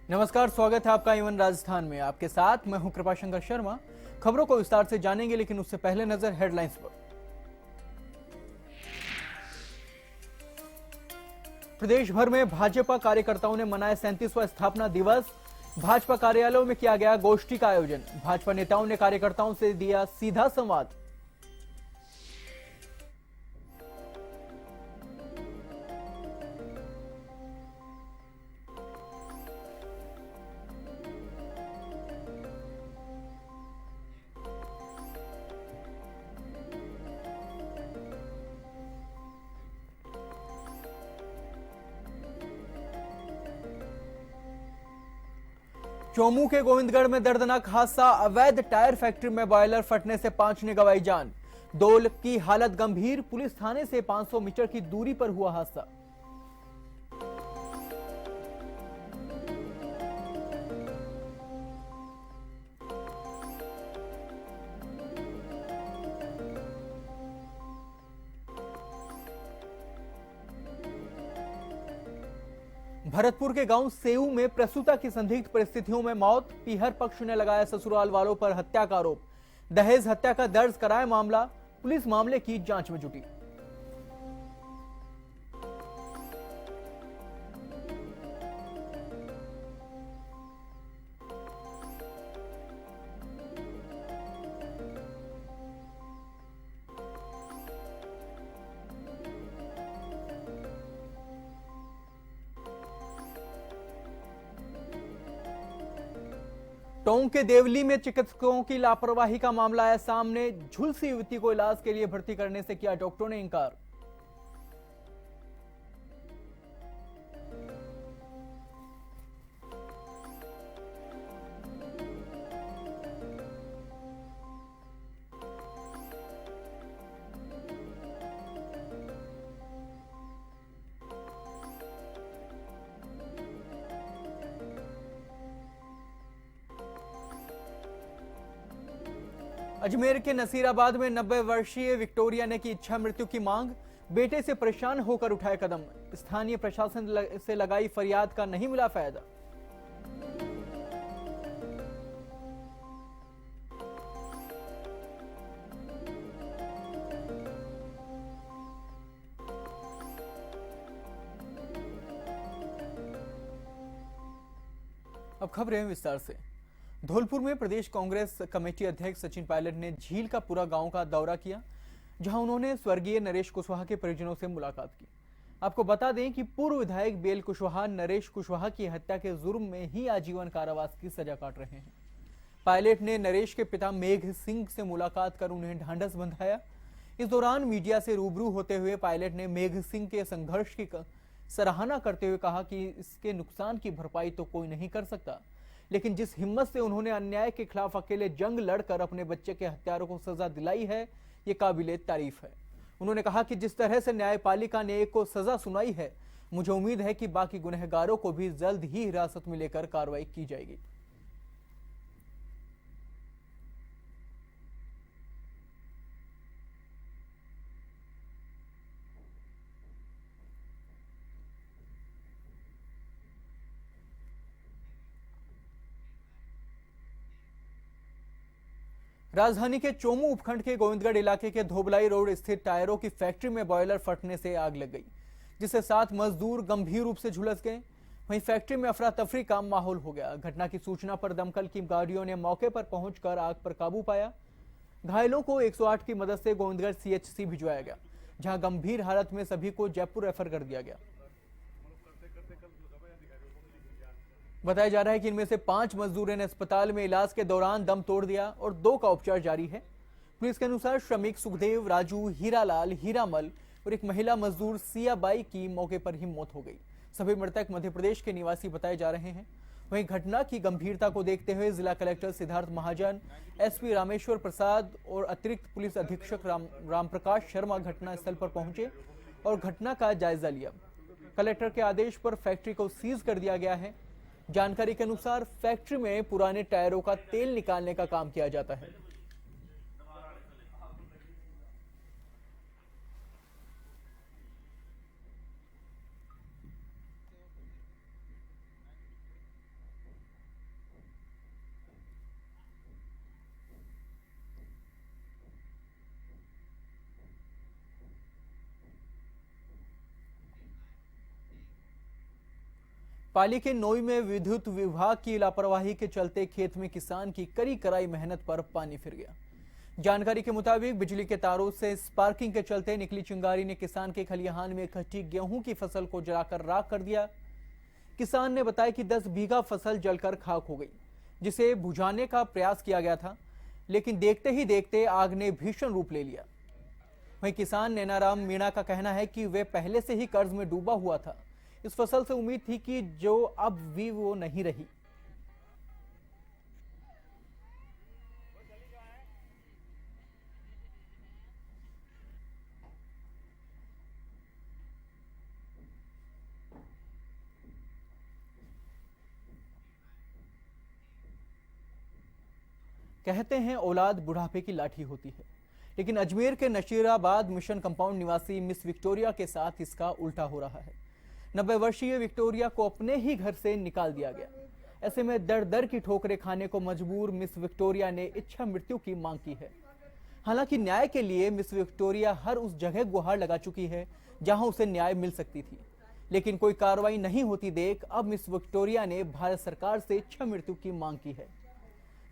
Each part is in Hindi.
नमस्कार, स्वागत है आपका इवन राजस्थान में। आपके साथ मैं हूं कृपाशंकर शर्मा। खबरों को विस्तार से जानेंगे, लेकिन उससे पहले नजर हेडलाइंस पर। प्रदेश भर में भाजपा कार्यकर्ताओं ने मनाया 37वां स्थापना दिवस। भाजपा कार्यालयों में किया गया गोष्ठी का आयोजन। भाजपा नेताओं ने कार्यकर्ताओं से दिया सीधा संवाद। चोमू के गोविंदगढ़ में दर्दनाक हादसा। अवैध टायर फैक्ट्री में बॉयलर फटने से 5 ने गंवाई जान। 2 की हालत गंभीर। पुलिस थाने से 500 मीटर की दूरी पर हुआ हादसा। भरतपुर के गांव सेऊ में प्रसूता की संदिग्ध परिस्थितियों में मौत। पीहर पक्ष ने लगाया ससुराल वालों पर हत्या का आरोप। दहेज हत्या का दर्ज कराया मामला। पुलिस मामले की जांच में जुटी। टोंक के देवली में चिकित्सकों की लापरवाही का मामला आया सामने। झुलसी युवती को इलाज के लिए भर्ती करने से किया डॉक्टरों ने इंकार। अजमेर के नसीराबाद में 90 वर्षीय विक्टोरिया ने की इच्छा मृत्यु की मांग। बेटे से परेशान होकर उठाए कदम। स्थानीय प्रशासन से लगाई फरियाद का नहीं मिला फायदा। अब खबरें विस्तार से। धौलपुर में प्रदेश कांग्रेस कमेटी अध्यक्ष सचिन पायलट ने झील का पूरा गांव का दौरा किया, जहां उन्होंने स्वर्गीय नरेश कुशवाहा के परिजनों से मुलाकात की। आपको बता दें कि पूर्व विधायक बेल कुशवाहा नरेश कुशवाहा की हत्या के जुर्म में ही आजीवन कारावास की सजा काट रहे हैं। पायलट ने नरेश के पिता मेघ सिंह से मुलाकात कर उन्हें ढांढस बंधाया। इस दौरान मीडिया से रूबरू होते हुए पायलट ने मेघ सिंह के संघर्ष की सराहना करते हुए कहा कि इसके नुकसान की भरपाई तो कोई नहीं कर सकता, लेकिन जिस हिम्मत से उन्होंने अन्याय के खिलाफ अकेले जंग लड़कर अपने बच्चे के हत्यारों को सजा दिलाई है, ये काबिले तारीफ है। उन्होंने कहा कि जिस तरह से न्यायपालिका ने एक को सजा सुनाई है, मुझे उम्मीद है कि बाकी गुनहगारों को भी जल्द ही हिरासत में लेकर कार्रवाई की जाएगी। राजधानी के चोमू उपखंड के गोविंदगढ़ इलाके के धोबलाई रोड स्थित टायरों की फैक्ट्री में बॉयलर फटने से आग लग गई, जिससे 7 मजदूर गंभीर रूप से झुलस गए। वहीं फैक्ट्री में अफरा तफरी का माहौल हो गया। घटना की सूचना पर दमकल की गाड़ियों ने मौके पर पहुंचकर आग पर काबू पाया। घायलों को 108 की मदद से गोविंदगढ़ सीएचसी भिजवाया गया, जहां गंभीर हालत में सभी को जयपुर रेफर कर दिया गया। बताया जा रहा है कि इनमें से 5 मजदूरों ने अस्पताल में इलाज के दौरान दम तोड़ दिया और 2 का उपचार जारी है। पुलिस के अनुसार श्रमिक सुखदेव, राजू, हीरालाल, हीरामल और एक महिला मजदूर सियाबाई की मौके पर ही मौत हो गई। सभी मृतक मध्य प्रदेश के निवासी बताए जा रहे हैं। वहीं घटना की गंभीरता को देखते हुए जिला कलेक्टर सिद्धार्थ महाजन, एसपी रामेश्वर प्रसाद और अतिरिक्त पुलिस अधीक्षक रामप्रकाश शर्मा घटनास्थल पर पहुंचे और घटना का जायजा लिया। कलेक्टर के आदेश पर फैक्ट्री को सीज कर दिया गया है। जानकारी के अनुसार फैक्ट्री में पुराने टायरों का तेल निकालने का काम किया जाता है। पाली के नोई में विद्युत विभाग की लापरवाही के चलते खेत में किसान की कड़ी कराई मेहनत पर पानी फिर गया। जानकारी के मुताबिक बिजली के तारों से स्पार्किंग के चलते निकली चिंगारी ने किसान के खलिहान में इकट्ठी गेहूं की फसल को जलाकर राख कर दिया। किसान ने बताया कि 10 बीघा फसल जलकर खाक हो गई, जिसे बुझाने का प्रयास किया गया था, लेकिन देखते ही देखते आग ने भीषण रूप ले लिया। वहीं किसान नैनाराम मीणा का कहना है कि वे पहले से ही कर्ज में डूबा हुआ था। इस फसल से उम्मीद थी कि जो अब भी वो नहीं रही। कहते हैं औलाद बुढ़ापे की लाठी होती है, लेकिन अजमेर के नशीराबाद मिशन कंपाउंड निवासी मिस विक्टोरिया के साथ इसका उल्टा हो रहा है। 90 वर्षीय विक्टोरिया को अपने ही घर से निकाल दिया गया। ऐसे में दर दर की ठोकरें खाने को मजबूर मिस विक्टोरिया ने इच्छा मृत्यु की मांग की है। हालांकि न्याय के लिए मिस विक्टोरिया हर उस जगह गुहार लगा चुकी है जहां उसे न्याय मिल सकती थी, लेकिन कोई कार्रवाई नहीं होती देख अब मिस विक्टोरिया ने भारत सरकार से इच्छा मृत्यु की मांग की है।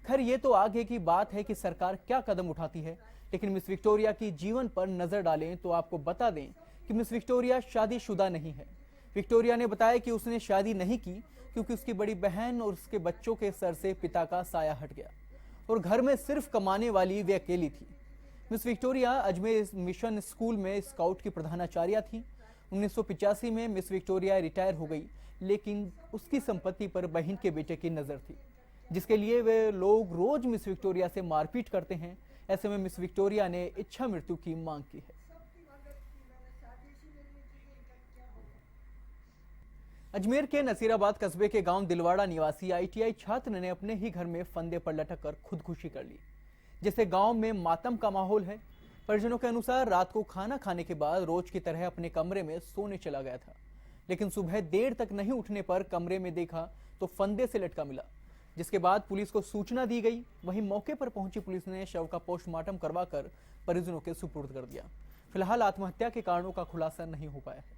खैर ये तो आगे की बात है कि सरकार क्या कदम उठाती है, लेकिन मिस विक्टोरिया की जीवन पर नजर डालें तो आपको बता दें कि मिस विक्टोरिया शादीशुदा नहीं है। विक्टोरिया ने बताया कि उसने शादी नहीं की क्योंकि उसकी बड़ी बहन और उसके बच्चों के सर से पिता का साया हट गया और घर में सिर्फ कमाने वाली वे अकेली थी। Miss Victoria Ajmer mission school में स्काउट की प्रधानाचार्या थी। 1985 में मिस विक्टोरिया रिटायर हो गई, लेकिन उसकी संपत्ति पर बहन के बेटे की नजर थी, जिसके लिए वे लोग रोज मिस विक्टोरिया से मारपीट करते हैं। ऐसे में मिस विक्टोरिया ने इच्छा मृत्यु की मांग की है। अजमेर के नसीराबाद कस्बे के गांव दिलवाड़ा निवासी आईटीआई छात्र ने अपने ही घर में फंदे पर लटक कर खुदकुशी कर ली, जिससे गांव में मातम का माहौल है। परिजनों के अनुसार रात को खाना खाने के बाद रोज की तरह अपने कमरे में सोने चला गया था, लेकिन सुबह देर तक नहीं उठने पर कमरे में देखा तो फंदे से लटका मिला, जिसके बाद पुलिस को सूचना दी गई। वहीं मौके पर पहुंची पुलिस ने शव का पोस्टमार्टम करवाकर परिजनों के सुपुर्द कर दिया। फिलहाल आत्महत्या के कारणों का खुलासा नहीं हो पाया है।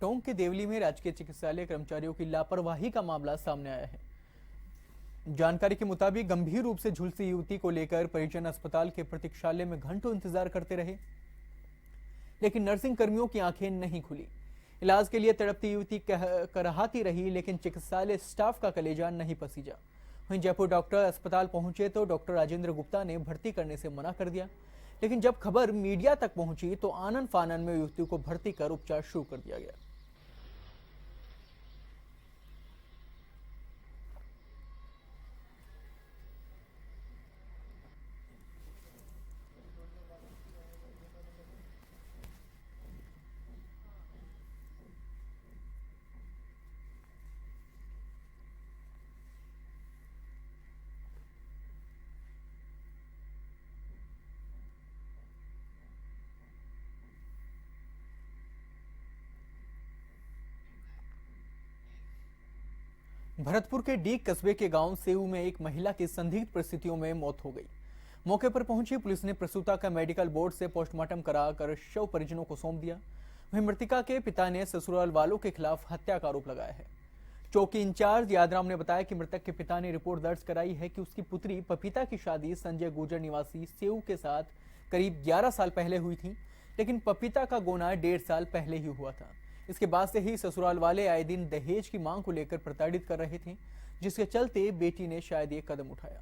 टोंक के देवली में राजकीय चिकित्सालय कर्मचारियों की लापरवाही का मामला सामने आया है। जानकारी के मुताबिक गंभीर रूप से झुलसी युवती को लेकर परिजन अस्पताल के प्रतीक्षालय में घंटों इंतजार करते रहे, लेकिन नर्सिंग कर्मियों की आंखें नहीं खुली। इलाज के लिए तड़पती युवती कराहती रही, लेकिन चिकित्सालय स्टाफ का कलेजा नहीं पसीजा। वहीं जयपुर डॉक्टर अस्पताल पहुंचे तो डॉक्टर राजेंद्र गुप्ता ने भर्ती करने से मना कर दिया, लेकिन जब खबर मीडिया तक पहुंची तो आनन फानन में युवती को भर्ती कर उपचार शुरू कर दिया गया। भरतपुर के डीग कस्बे के गांव सेऊ में एक महिला की संदिग्ध परिस्थितियों में मौत हो गई। मौके पर पहुंची पुलिस ने प्रसूता का मेडिकल बोर्ड से पोस्टमार्टम कराकर शव परिजनों को सौंप दिया। वहीं मृतका के पिता ने ससुराल वालों के खिलाफ हत्या का आरोप लगाया है। चौकी इंचार्ज यादराम ने बताया कि मृतक के पिता ने रिपोर्ट दर्ज कराई है कि उसकी पुत्री पपीता की शादी संजय गुर्जर निवासी सेऊ के साथ करीब 11 साल पहले हुई थी, लेकिन पपीता का गोना 1.5 साल पहले ही हुआ था। इसके बाद से ही ससुराल वाले आए दिन दहेज की मांग को लेकर प्रताड़ित कर रहे थे, जिसके चलते बेटी ने शायद ये कदम उठाया।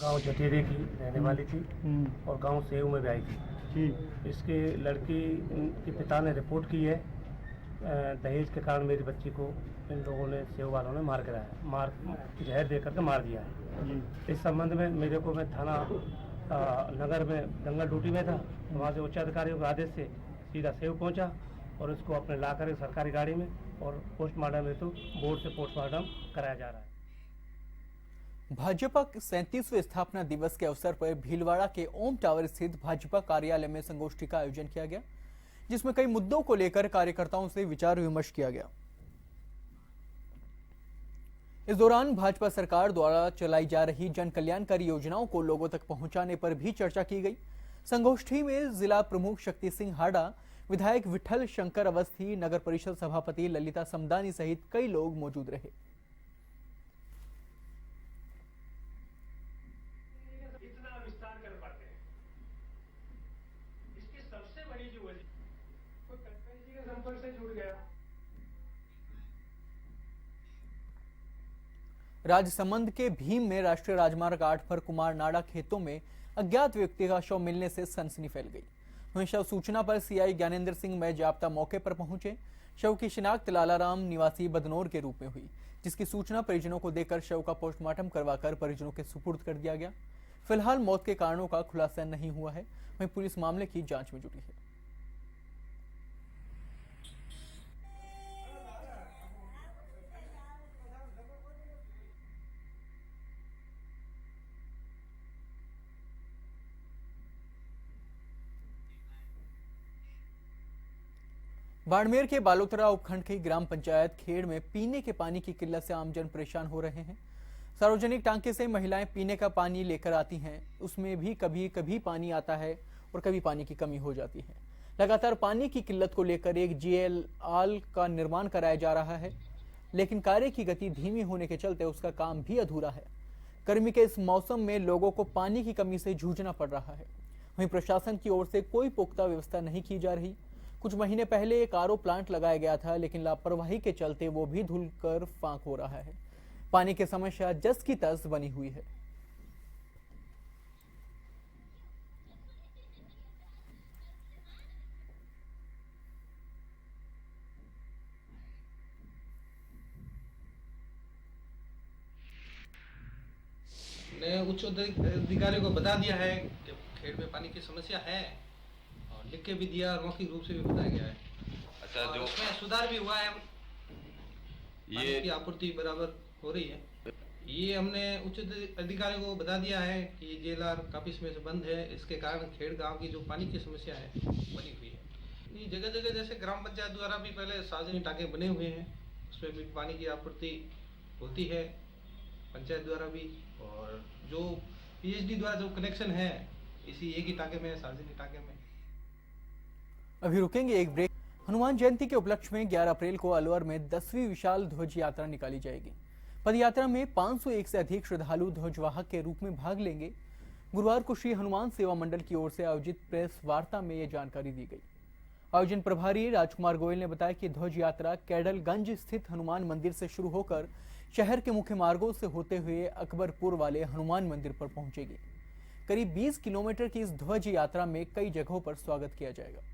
गांव जटेरे की रहने वाली थी और गांव सेऊ में भी आई थी। इसके लड़की के पिता ने रिपोर्ट की है दहेज के कारण मेरी बच्ची को इन लोगों ने सेऊ वालों ने मार गिराया, जहर दे करके मार दिया है। इस संबंध में मैं थाना नगर में जंगल ड्यूटी में था, तो वहाँ से उच्च अधिकारियों के आदेश से सीधा सेऊ पहुँचा और उसको अपने ला कर सरकारी गाड़ी में और पोस्टमार्टम हेतु बोर्ड से पोस्टमार्टम कराया जा रहा है। भाजपा 37वें स्थापना दिवस के अवसर पर भीलवाड़ा के ओम टावर स्थित भाजपा कार्यालय में संगोष्ठी का आयोजन किया गया, जिसमें कई मुद्दों को लेकर कार्यकर्ताओं से विचार विमर्श किया गया। इस दौरान भाजपा सरकार द्वारा चलाई जा रही जन कल्याणकारी योजनाओं को लोगों तक पहुंचाने पर भी चर्चा की गई। संगोष्ठी में जिला प्रमुख शक्ति सिंह हाडा, विधायक विठल शंकर अवस्थी, नगर परिषद सभापति ललिता समदानी सहित कई लोग मौजूद रहे। राजसमंद के भीम में राष्ट्रीय राजमार्ग 8 पर कुमार नाड़ा खेतों में अज्ञात व्यक्ति का शव मिलने से सनसनी फैल गई। वहीं शव सूचना पर सीआई ज्ञानेंद्र सिंह में जाप्ता मौके पर पहुंचे। शव की शिनाख्त लालाराम निवासी बदनौर के रूप में हुई, जिसकी सूचना परिजनों को देकर शव का पोस्टमार्टम करवाकर परिजनों के सुपुर्द कर दिया गया। फिलहाल मौत के कारणों का खुलासा नहीं हुआ है। वहीं पुलिस मामले की जांच में जुटी है। बाड़मेर के बालोतरा उपखंड की ग्राम पंचायत खेड़ में पीने के पानी की किल्लत से आमजन परेशान हो रहे हैं। सार्वजनिक टांके से महिलाएं पीने का पानी लेकर आती हैं, उसमें भी कभी कभी पानी आता है और कभी पानी की कमी हो जाती है। लगातार पानी की किल्लत को लेकर एक जीएलआल का निर्माण कराया जा रहा है, लेकिन कार्य की गति धीमी होने के चलते उसका काम भी अधूरा है। गर्मी के इस मौसम में लोगों को पानी की कमी से जूझना पड़ रहा है। वहीं प्रशासन की ओर से कोई पुख्ता व्यवस्था नहीं की जा रही। कुछ महीने पहले एक आरओ प्लांट लगाया गया था, लेकिन लापरवाही के चलते वो भी धुलकर फांक हो रहा है। पानी की समस्या जस की तस बनी हुई है। ने उच्च अधिकारियों को बता दिया है कि खेड़ में पानी की समस्या है और लिख के भी दिया और मौखिक रूप से भी बताया गया है। अच्छा, जो उसमें सुधार भी हुआ है, ये की आपूर्ति बराबर हो रही है। ये हमने उच्च अधिकारियों को बता दिया है कि जेलआर काफी समय से बंद है, इसके कारण खेड़ गांव की जो पानी की समस्या है बनी हुई है। जगह जगह जैसे ग्राम पंचायत द्वारा भी पहले सार्वजनिक टांके बने हुए हैं, उसमें भी पानी की आपूर्ति होती है पंचायत द्वारा भी, और जो पीएचडी द्वारा जो कनेक्शन है इसी एक ही टांके में, सार्वजनिक टांके में। अभी रुकेंगे एक ब्रेक। हनुमान जयंती के उपलक्ष्य में 11 अप्रैल को अलवर में 10वीं विशाल ध्वज यात्रा निकाली जाएगी। पदयात्रा में 501 से अधिक श्रद्धालु ध्वजवाहक के रूप में भाग लेंगे। गुरुवार को श्री हनुमान सेवा मंडल की ओर से आयोजित प्रेस वार्ता में यह जानकारी दी गई। आयोजन प्रभारी राजकुमार गोयल ने बताया कि ध्वज यात्रा कैडलगंज स्थित हनुमान मंदिर से शुरू होकर शहर के मुख्य मार्गों से होते हुए अकबरपुर वाले हनुमान मंदिर पर पहुंचेगी। करीब 20 किलोमीटर की इस ध्वज यात्रा में कई जगहों पर स्वागत किया जाएगा।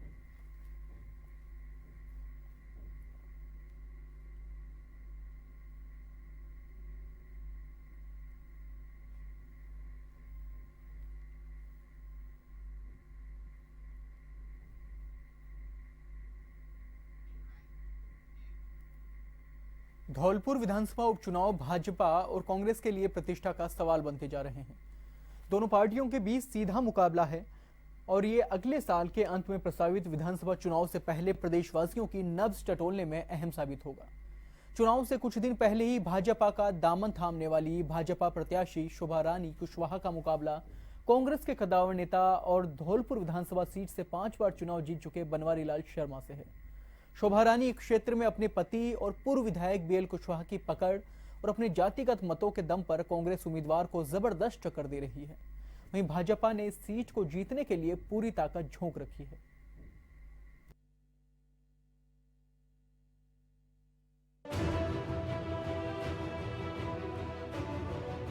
धौलपुर विधानसभा उपचुनाव भाजपा और कांग्रेस के लिए प्रतिष्ठा का सवाल बनते जा रहे हैं। दोनों पार्टियों के बीच सीधा मुकाबला है और ये अगले साल के अंत में प्रस्तावित विधानसभा चुनाव से पहले प्रदेशवासियों की नब्ज टटोलने में अहम साबित होगा। चुनाव से कुछ दिन पहले ही भाजपा का दामन थामने वाली भाजपा प्रत्याशी शोभा रानी कुशवाहा का मुकाबला कांग्रेस के कद्दावर नेता और धौलपुर विधानसभा सीट से 5 बार चुनाव जीत चुके बनवारी लाल शर्मा से है। शोभा रानी क्षेत्र में अपने पति और पूर्व विधायक बीएल कुशवाहा की पकड़ और अपने जातिगत मतों के दम पर कांग्रेस उम्मीदवार को जबरदस्त टक्कर दे रही है। वहीं भाजपा ने इस सीट को जीतने के लिए पूरी ताकत झोंक रखी है।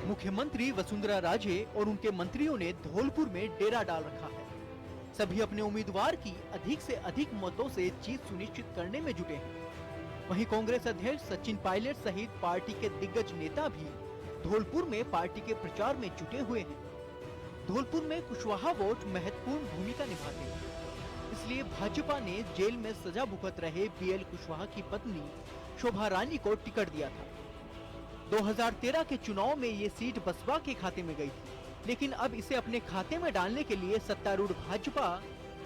मुख्यमंत्री वसुंधरा राजे और उनके मंत्रियों ने धौलपुर में डेरा डाल रखा है। सभी अपने उम्मीदवार की अधिक से अधिक मतों से जीत सुनिश्चित करने में जुटे हैं। वहीं कांग्रेस अध्यक्ष सचिन पायलट सहित पार्टी के दिग्गज नेता भी धौलपुर में पार्टी के प्रचार में जुटे हुए हैं। धौलपुर में कुशवाहा वोट महत्वपूर्ण भूमिका निभाते हैं, इसलिए भाजपा ने जेल में सजा भुगत रहे बीएल कुशवाहा की पत्नी शोभा रानी को टिकट दिया था। 2013 के चुनाव में ये सीट बसपा के खाते में गई थी, लेकिन अब इसे अपने खाते में डालने के लिए सत्तारूढ़ भाजपा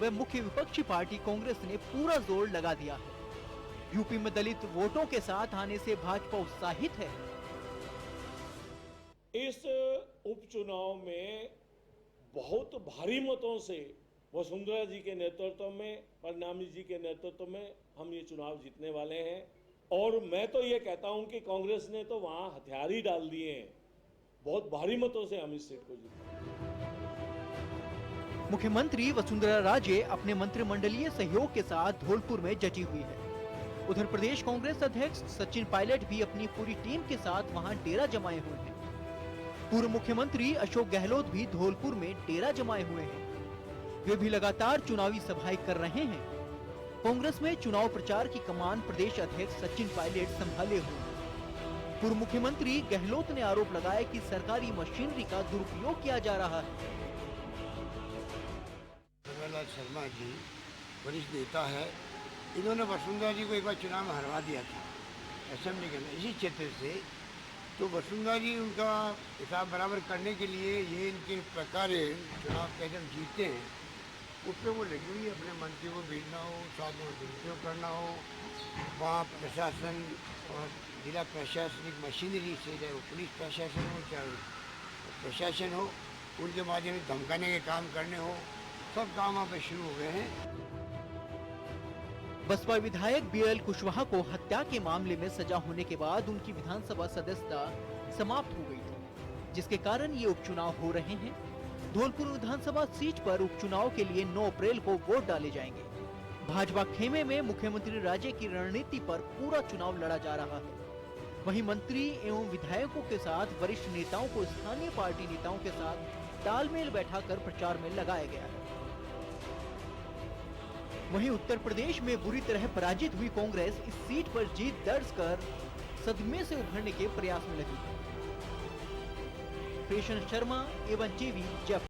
व मुख्य विपक्षी पार्टी कांग्रेस ने पूरा जोर लगा दिया है। यूपी में दलित वोटों के साथ आने से भाजपा उत्साहित है। इस उपचुनाव में बहुत भारी मतों से वसुंधरा जी के नेतृत्व में, परिणामी जी के नेतृत्व में हम ये चुनाव जीतने वाले हैं। और मैं तो ये कहता हूं कि कांग्रेस ने तो वहां हथियार ही डाल दिए हैं। बहुत भारी मतों से हम इस सीट को जीते। मुख्यमंत्री वसुंधरा राजे अपने मंत्रिमंडलीय सहयोग के साथ धौलपुर में जची हुई है। उधर प्रदेश कांग्रेस अध्यक्ष सचिन पायलट भी अपनी पूरी टीम के साथ वहां डेरा जमाए हुए हैं। पूर्व मुख्यमंत्री अशोक गहलोत भी धौलपुर में डेरा जमाए हुए हैं। वे भी लगातार चुनावी सभाएं कर रहे हैं। कांग्रेस में चुनाव प्रचार की कमान प्रदेश अध्यक्ष सचिन पायलट संभाले हुए हैं। पूर्व मुख्यमंत्री गहलोत ने आरोप लगाया कि सरकारी मशीनरी का दुरुपयोग किया जा रहा है। प्रहलाद शर्मा जी वरिष्ठ नेता है, इन्होंने वसुंधरा जी को एक बार चुनाव में हरवा दिया था असेंबली के अंदर इसी क्षेत्र से। तो वसुंधरा जी उनका हिसाब बराबर करने के लिए ये इनके प्रकार चुनाव कैसे हम जीतते हैं उस पर वो लगी हुई है। अपने मंत्री को भेजना हो, साथ में दुरुपयोग करना हो, वहाँ प्रशासन और जिला प्रशासनिक मशीनरी से, चाहे वो पुलिस प्रशासन हो चाहे प्रशासन हो, उनके माध्यम से धमकाने के काम करने हो, सब काम वहाँ पे शुरू हो गए हैं। बसपा विधायक बीएल कुशवाहा को हत्या के मामले में सजा होने के बाद उनकी विधानसभा सदस्यता समाप्त हो गई थी, जिसके कारण ये उपचुनाव हो रहे हैं। धौलपुर विधानसभा सीट पर उपचुनाव के लिए 9 अप्रैल को वोट डाले जाएंगे। भाजपा खेमे में मुख्यमंत्री राजे की रणनीति पर पूरा चुनाव लड़ा जा रहा है। वहीं मंत्री एवं विधायकों के साथ वरिष्ठ नेताओं को स्थानीय पार्टी नेताओं के साथ तालमेल बैठाकर प्रचार में लगाया गया है। वहीं उत्तर प्रदेश में बुरी तरह पराजित हुई कांग्रेस इस सीट पर जीत दर्ज कर सदमे से उभरने के प्रयास में लगी है। कृष्ण शर्मा एवं JV जयपुर।